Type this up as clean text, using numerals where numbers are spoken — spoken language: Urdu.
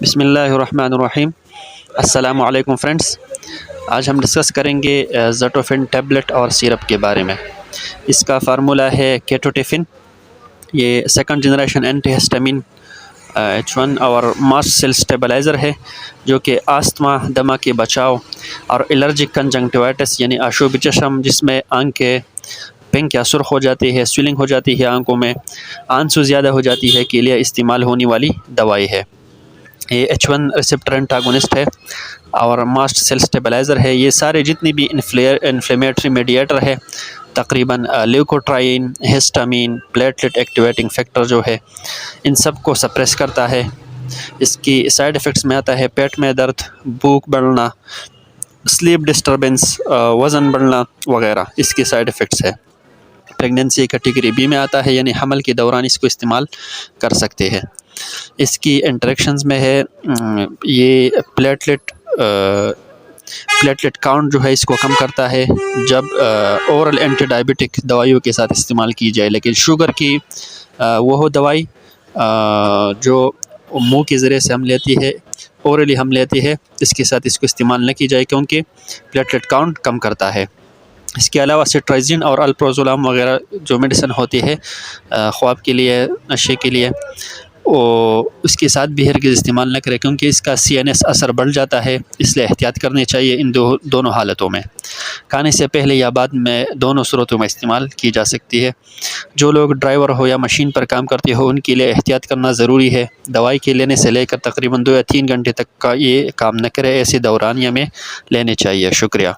بسم اللہ الرحمن الرحیم۔ السلام علیکم فرینڈس، آج ہم ڈسکس کریں گے زٹوفن ٹیبلٹ اور سیرپ کے بارے میں۔ اس کا فارمولا ہے کیٹوٹیفن۔ یہ second generation anti histamine H1 اور ماسٹ سیل سٹیبلائزر ہے، جو کہ آستما، دمہ کے بچاؤ اور الرجک کنجنکٹیوائٹس یعنی آشوب چشم، جس میں آنکھیں پنک یا سرخ ہو جاتی ہے، سویلنگ ہو جاتی ہے آنکھوں میں، آنسو زیادہ ہو جاتی ہے، کے لیے استعمال ہونے والی دوائی ہے۔ یہ H1 ریسپٹر انٹاگونسٹ ہے اور ماسٹ سیل سٹیبلائزر ہے۔ یہ سارے جتنی بھی انفلیمیٹری میڈیٹر ہے، تقریباً لیوکوٹرائن، ہسٹامین، پلیٹلیٹ ایکٹیویٹنگ فیکٹر جو ہے، ان سب کو سپریس کرتا ہے۔ اس کی سائیڈ ایفیکٹس میں آتا ہے پیٹ میں درد، بھوک بڑھنا، سلیپ ڈسٹربنس، وزن بڑھنا وغیرہ اس کی سائیڈ ایفیکٹس ہے۔ پریگننسی کیٹیگری بی میں آتا ہے، یعنی حمل کے دوران اس کو استعمال کر سکتے ہیں۔ اس کی انٹریکشنز میں ہے یہ پلیٹلیٹ کاؤنٹ جو ہے اس کو کم کرتا ہے جب اورل اینٹی ڈائبٹک دوائیوں کے ساتھ استعمال کی جائے، لیکن شوگر کی وہ دوائی جو منہ کے ذریعے سے ہم لیتی ہے، اورلی ہم لیتی ہے، اس کے ساتھ اس کو استعمال نہ کی جائے کیونکہ پلیٹلیٹ کاؤنٹ کم کرتا ہے۔ اس کے علاوہ سٹرائزین اور الپروزولام وغیرہ جو میڈیسن ہوتی ہے خواب کے لیے، نشے کے لیے، اس کے ساتھ بھی ہرگز استعمال نہ کرے کیونکہ اس کا CNS اثر بڑھ جاتا ہے، اس لیے احتیاط کرنی چاہیے ان دونوں حالتوں میں۔ کھانے سے پہلے یا بعد میں دونوں صورتوں میں استعمال کی جا سکتی ہے۔ جو لوگ ڈرائیور ہو یا مشین پر کام کرتے ہو، ان کے لیے احتیاط کرنا ضروری ہے۔ دوائی کے لینے سے لے کر تقریباً 2 یا 3 گھنٹے تک کا یہ کام نہ کرے، ایسے دورانیہ میں لینے چاہیے۔ شکریہ۔